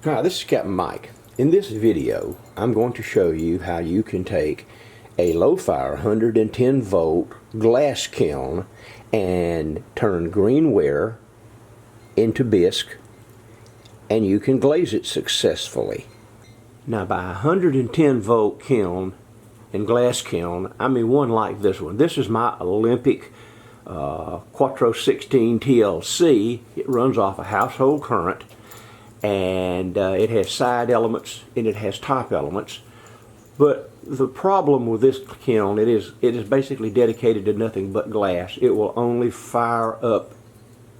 Hi, this is Captain Mike. In this video, I'm going to show you how you can take a low-fire 110 volt glass kiln and turn green ware into bisque, and you can glaze it successfully. Now, by 110 volt kiln and glass kiln, I mean one like this one. This is my Olympic Quattro 16 TLC. It runs off a household current, and it has side elements and it has top elements. But the problem with this kiln, it is basically dedicated to nothing but glass. It will only fire up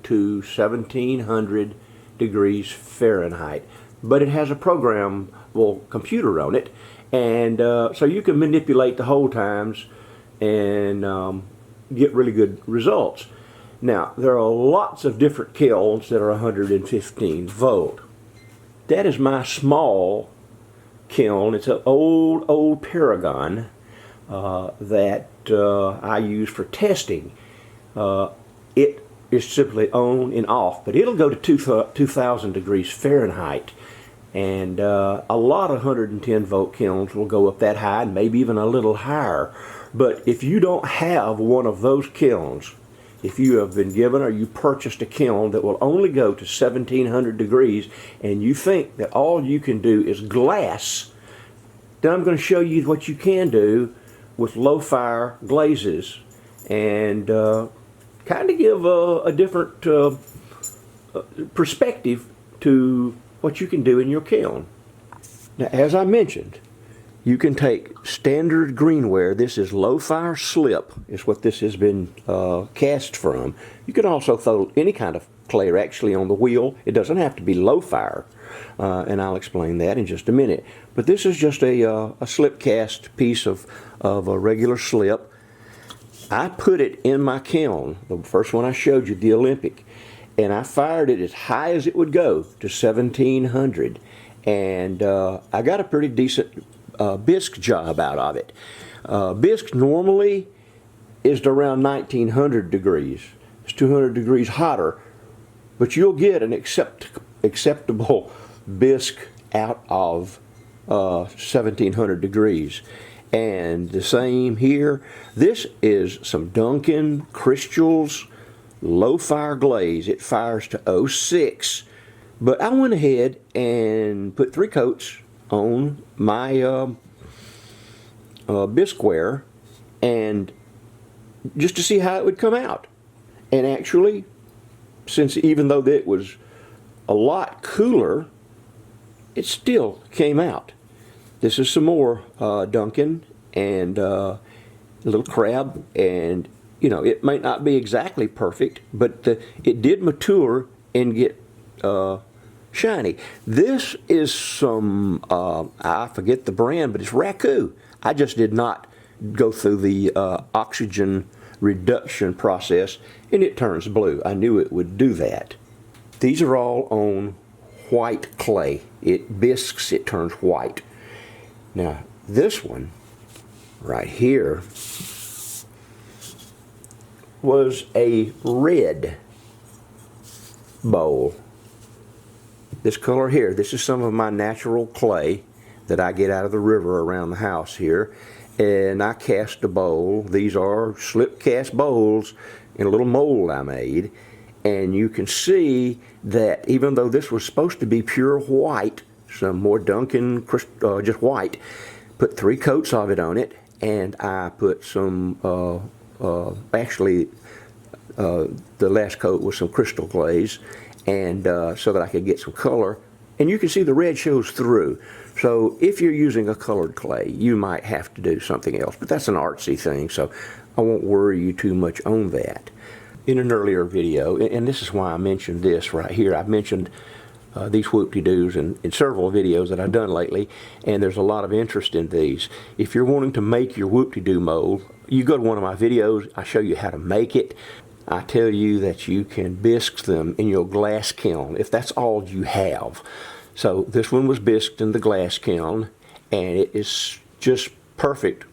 to 1700 degrees Fahrenheit, but it has a programmable computer on it, and so you can manipulate the hold times and get really good results. Now, there are lots of different kilns that are 115 volt. That is my small kiln. It's an old Paragon that I use for testing. It is simply on and off, but it'll go to 2000 degrees Fahrenheit, and a lot of 110 volt kilns will go up that high and maybe even a little higher. But if you don't have one of those kilns, if you have been given or you purchased a kiln that will only go to 1700 degrees and you think that all you can do is glass, then I'm going to show you what you can do with low fire glazes and kind of give a different perspective to what you can do in your kiln. Now, as I mentioned, you can take standard greenware. This is low fire slip, is what this has been cast from. You can also throw any kind of clay actually on the wheel. It doesn't have to be low fire, and I'll explain that in just a minute. But this is just a slip cast piece of a regular slip. I put it in my kiln, the first one I showed you, the Olympic, and I fired it as high as it would go to 1700, and I got a pretty decent bisque job out of it. Bisque normally is to around 1900 degrees. It's 200 degrees hotter, but you'll get an acceptable bisque out of 1700 degrees. And the same here. This is some Duncan Crystals low fire glaze. It fires to 06, but I went ahead and put 3 coats on my bisqueware, and just to see how it would come out. And actually, since even though it was a lot cooler, it still came out. This is some more Duncan and a little crab, and you know, it might not be exactly perfect, but it did mature and get shiny. This is some, I forget the brand, but it's Raku. I just did not go through the oxygen reduction process, and it turns blue. I knew it would do that. These are all on white clay. It bisques, it turns white. Now, this one right here was a red bowl. This color here, this is some of my natural clay that I get out of the river around the house here, and I cast a bowl. These are slip cast bowls in a little mold I made, and you can see that even though this was supposed to be pure white, some more Duncan just white, put 3 coats of it on it, and I put some actually the last coat was some crystal glaze, and so that I could get some color, and you can see the red shows through. So if you're using a colored clay, you might have to do something else, but that's an artsy thing, so I won't worry you too much on that. In an earlier video, and this is why I mentioned this right here, I've mentioned these whoop-de-doos in several videos that I've done lately, and there's a lot of interest in these. If you're wanting to make your whoop-de-doo mold, you go to one of my videos, I show you how to make it. I tell you that you can bisque them in your glass kiln if that's all you have. So this one was bisqued in the glass kiln, and it is just perfect.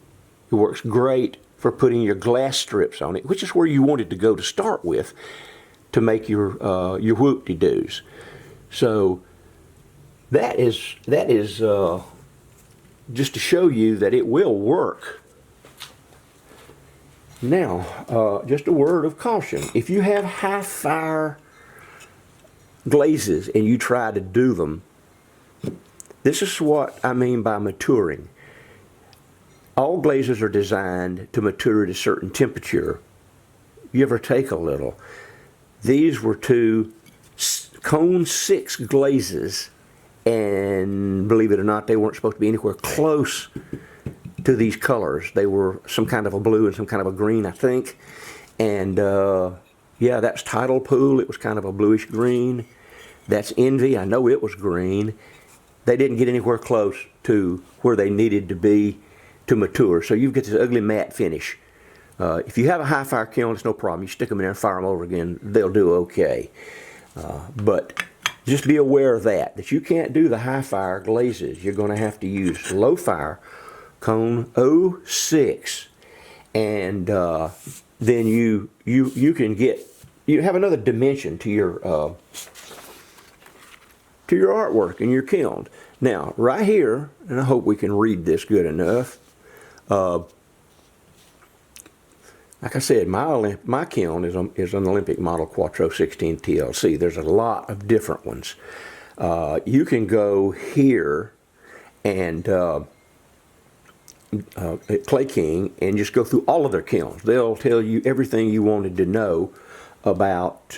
It works great for putting your glass strips on it, which is where you wanted to go to start with to make your whoop-de-doos. So that is just to show you that it will work. Now, just a word of caution. If you have high fire glazes and you try to do them, this is what I mean by maturing. All glazes are designed to mature at a certain temperature. You ever take a little? These were two cone 6 glazes, and believe it or not, they weren't supposed to be anywhere close to these colors. They were some kind of a blue and some kind of a green, I think. And yeah, that's Tidal Pool. It was kind of a bluish green. That's Envy. I know it was green. They didn't get anywhere close to where they needed to be to mature. So you get this ugly matte finish. If you have a high fire kiln, it's no problem. You stick them in there and fire them over again, they'll do okay. But just be aware of that you can't do the high fire glazes. You're going to have to use low fire cone 06, and then you have another dimension to your artwork in your kiln. Now, right here, and I hope we can read this good enough. Like I said, my kiln is an Olympic Model Quattro 16 TLC. There's a lot of different ones. You can go here and Clay King and just go through all of their kilns. They'll tell you everything you wanted to know about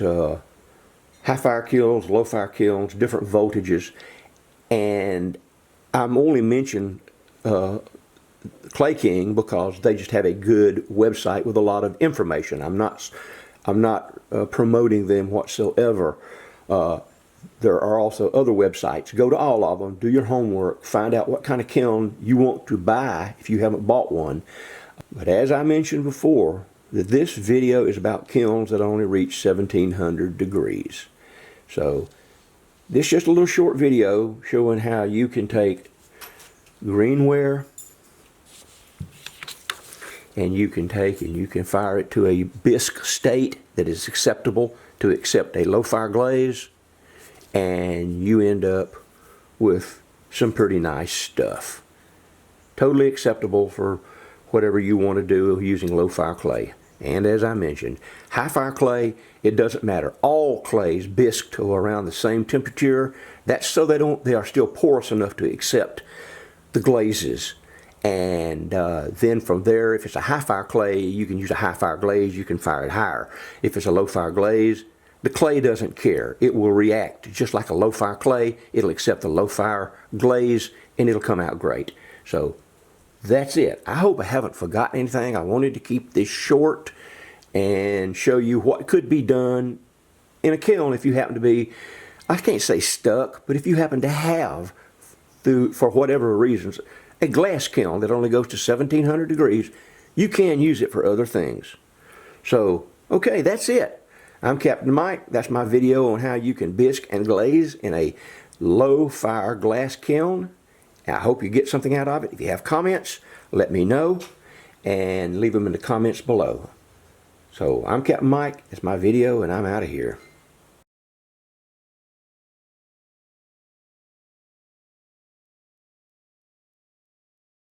high fire kilns, low fire kilns, different voltages. And I'm only mentioning Clay King because they just have a good website with a lot of information. I'm not promoting them whatsoever. There are also other websites. Go to all of them, do your homework, find out what kind of kiln you want to buy if you haven't bought one. But as I mentioned before, this video is about kilns that only reach 1700 degrees. So this is just a little short video showing how you can take greenware and you can fire it to a bisque state that is acceptable to accept a low fire glaze, and you end up with some pretty nice stuff. Totally acceptable for whatever you want to do using low fire clay. And as I mentioned, high fire clay, it doesn't matter. All clays bisque to around the same temperature. That's so they are still porous enough to accept the glazes. And then from there, if it's a high fire clay, you can use a high fire glaze, you can fire it higher. If it's a low fire glaze, the clay doesn't care. It will react just like a low fire clay. It'll accept the low fire glaze and it'll come out great. So that's it. I hope I haven't forgotten anything. I wanted to keep this short and show you what could be done in a kiln if you happen to be, I can't say stuck, but if you happen to have, for whatever reasons, a glass kiln that only goes to 1700 degrees, you can use it for other things. So, okay, that's it. I'm Captain Mike. That's my video on how you can bisque and glaze in a low fire glass kiln. I hope you get something out of it. If you have comments, let me know and leave them in the comments below. So I'm Captain Mike. It's my video and I'm out of here.